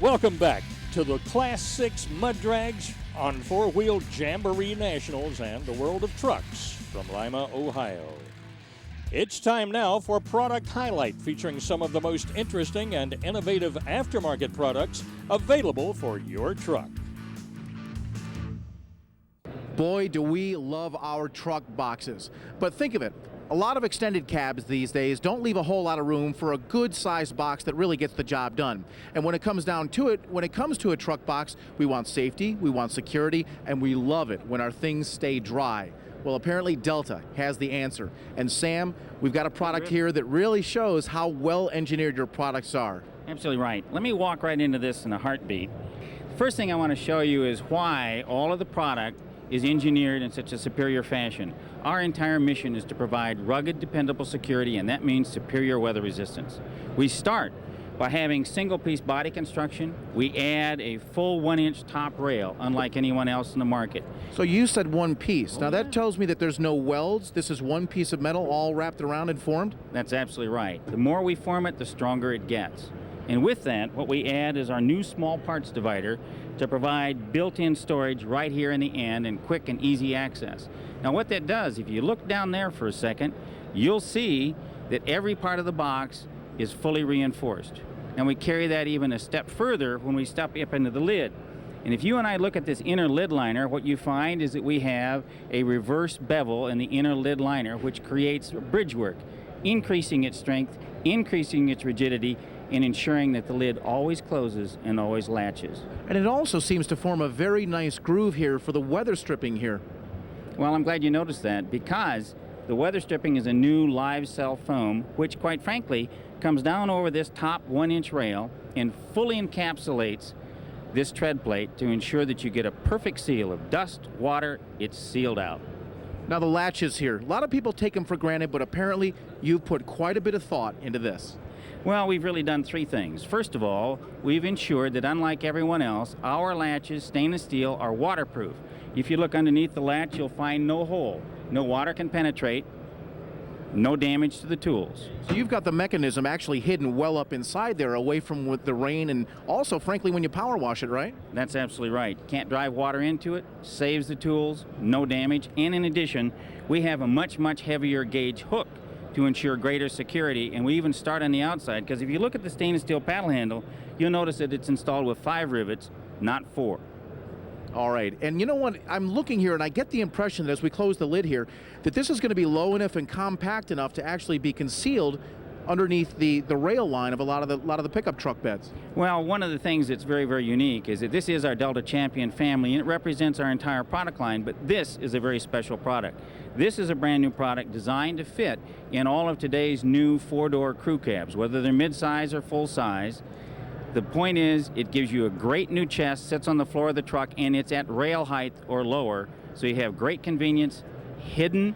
Welcome back to the Class 6 Mud Drags on four-wheel Jamboree Nationals and the World of Trucks from Lima, Ohio. It's time now for Product Highlight, featuring some of the most interesting and innovative aftermarket products available for your truck. Boy, do we love our truck boxes. But think of it, a lot of extended cabs these days don't leave a whole lot of room for a good-sized box that really gets the job done. And when it comes down to it, when it comes to a truck box, we want safety, we want security, and we love it when our things stay dry. Well, apparently Delta has the answer. And Sam, we've got a product here that really shows how well engineered your products are. Absolutely right. Let me walk right into this in a heartbeat. The first thing I want to show you is why all of the product is engineered in such a superior fashion. Our entire mission is to provide rugged, dependable security, and that means superior weather resistance. We start by having single-piece body construction. We add a full 1-inch top rail, unlike anyone else in the market. So you said one piece. Now that tells me that there's no welds. This is one piece of metal all wrapped around and formed? That's absolutely right. The more we form it, the stronger it gets. And with that, what we add is our new small parts divider to provide built-in storage right here in the end and quick and easy access. Now what that does, if you look down there for a second, you'll see that every part of the box is fully reinforced. And we carry that even a step further when we step up into the lid. And if you and I look at this inner lid liner, what you find is that we have a reverse bevel in the inner lid liner, which creates bridge work, increasing its strength, increasing its rigidity, and ensuring that the lid always closes and always latches. And it also seems to form a very nice groove here for the weather stripping here. Well, I'm glad you noticed that, because the weather stripping is a new live cell foam, which quite frankly comes down over this top 1-inch rail and fully encapsulates this tread plate to ensure that you get a perfect seal of dust, water. It's sealed out. Now the latches here, a lot of people take them for granted, but apparently you've put quite a bit of thought into this. Well, we've really done three things. First of all, we've ensured that unlike everyone else, our latches, stainless steel, are waterproof. If you look underneath the latch, you'll find no hole. No water can penetrate, no damage to the tools. So you've got the mechanism actually hidden well up inside there, away from with the rain, and also, frankly, when you power wash it, right? That's absolutely right. Can't drive water into it, saves the tools, no damage, and in addition, we have a much, much heavier gauge hook to ensure greater security, and we even start on the outside, because if you look at the stainless steel paddle handle, you'll notice that it's installed with 5 rivets, not 4. All right, and you know what, I'm looking here and I get the impression that as we close the lid here, that this is going to be low enough and compact enough to actually be concealed underneath the rail line of a lot of the pickup truck beds. Well, one of the things that's very, very unique is that this is our Delta Champion family, and it represents our entire product line, but this is a very special product. This is a brand new product designed to fit in all of today's new 4-door crew cabs, whether they're mid-size or full-size. The point is, it gives you a great new chest, sits on the floor of the truck, and it's at rail height or lower, so you have great convenience, hidden,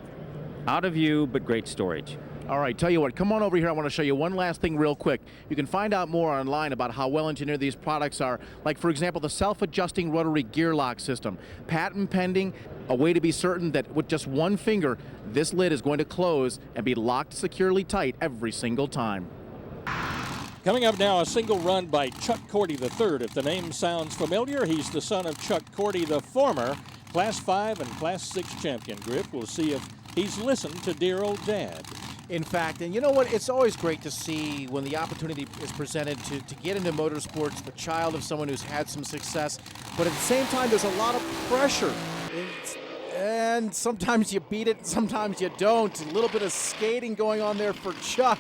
out of view, but great storage. All right, tell you what, come on over here. I want to show you one last thing real quick. You can find out more online about how well engineered these products are. Like, for example, the self-adjusting rotary gear lock system. Patent pending, a way to be certain that with just one finger, this lid is going to close and be locked securely tight every single time. Coming up now, a single run by Chuck Courty III. If the name sounds familiar, he's the son of Chuck Courty, the former Class 5 and Class 6 champion. Griff, we'll see if he's listened to dear old Dad. In fact, and you know what, it's always great to see when the opportunity is presented to get into motorsports, the child of someone who's had some success, but at the same time there's a lot of pressure. And sometimes you beat it, sometimes you don't. A little bit of skating going on there for Chuck.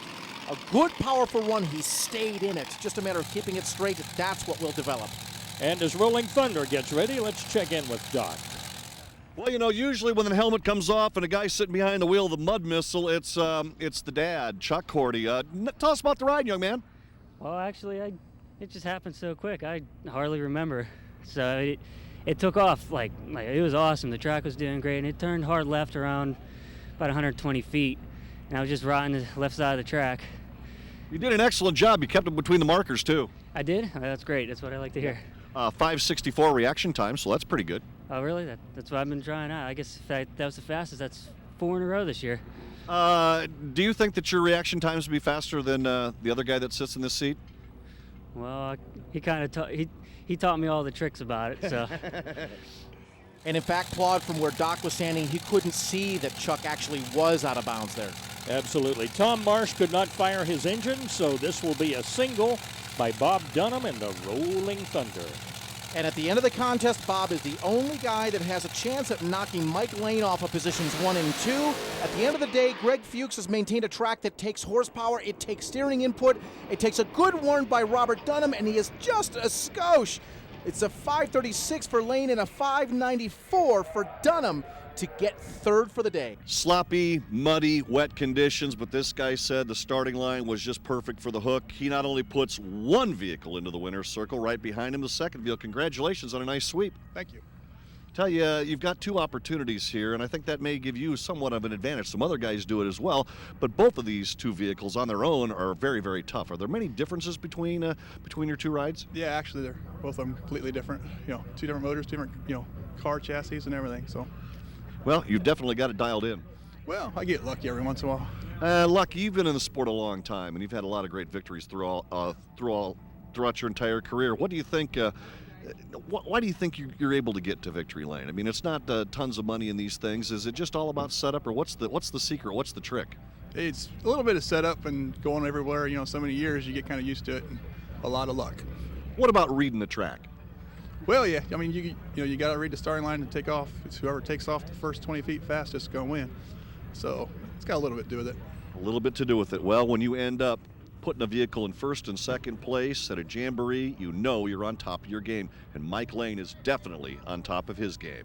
A good, powerful run, he stayed in it. It's just a matter of keeping it straight. That's what will develop. And as Rollin Thunder gets ready, let's check in with Doc. Well, you know, usually when the helmet comes off and a guy's sitting behind the wheel of the mud missile, it's the dad, Chuck Courty. Tell us about the ride, young man. Well, actually, it just happened so quick. I hardly remember. So it took off like it was awesome. The track was doing great, and it turned hard left around about 120 feet. And I was just riding the left side of the track. You did an excellent job. You kept it between the markers, too. I did? Oh, that's great. That's what I like to hear. 5:64 reaction time, so that's pretty good. Oh, really? That's what I've been trying out. I guess that was the fastest. That's 4 in a row this year. Do you think that your reaction times will be faster than the other guy that sits in this seat? Well, he kind of he taught me all the tricks about it. So. And in fact, Claude, from where Doc was standing, he couldn't see that Chuck actually was out of bounds there. Absolutely. Tom Marsh could not fire his engine, so this will be a single by Bob Dunham and the Rollin Thunder. And at the end of the contest, Bob is the only guy that has a chance at knocking Mike Lane off of positions 1 and 2. At the end of the day, Greg Fuchs has maintained a track that takes horsepower, it takes steering input, it takes a good warn by Robert Dunham, and he is just a skosh. It's a 536 for Lane and a 594 for Dunham to get third for the day. Sloppy, muddy, wet conditions, but this guy said the starting line was just perfect for the hook. He not only puts one vehicle into the winner's circle, right behind him the second vehicle. Congratulations on a nice sweep. Thank you. Tell you, you've got two opportunities here, and I think that may give you somewhat of an advantage. Some other guys do it as well, but both of these two vehicles on their own are very, very tough. Are there many differences between your two rides? Yeah, actually, they're both of them completely different. You know, two different motors, different car chassis and everything. So. Well, you've definitely got it dialed in. Well, I get lucky every once in a while. Lucky, you've been in the sport a long time, and you've had a lot of great victories throughout your entire career. What do you think? Why do you think you're able to get to victory lane? I mean, it's not tons of money in these things. Is it just all about setup, or what's the secret? What's the trick? It's a little bit of setup and going everywhere. So many years you get kind of used to it, and a lot of luck. What about reading the track? Well, yeah. I mean, you got to read the starting line and take off. It's whoever takes off the first 20 feet fastest is going to win. So it's got a little bit to do with it. A little bit to do with it. Well, when you end up putting a vehicle in first and second place at a Jamboree, you know you're on top of your game, and Mike Lane is definitely on top of his game.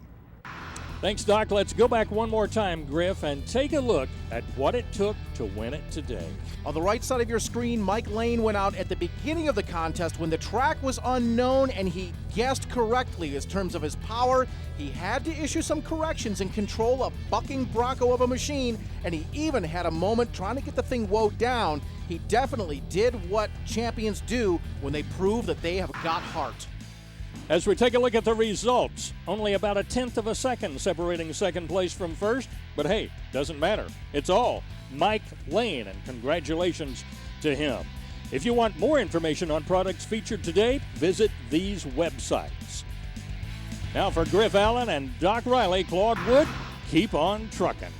Thanks, Doc. Let's go back one more time, Griff, and take a look at what it took to win it today. On the right side of your screen, Mike Lane went out at the beginning of the contest when the track was unknown, and he guessed correctly in terms of his power. He had to issue some corrections and control a bucking bronco of a machine, and he even had a moment trying to get the thing wound down. He definitely did what champions do when they prove that they have got heart. As we take a look at the results, only about 1/10 of a second separating second place from first, but hey, doesn't matter. It's all Mike Lane, and congratulations to him. If you want more information on products featured today, visit these websites. Now for Griff Allen and Doc Riley, Claude Wood, keep on trucking.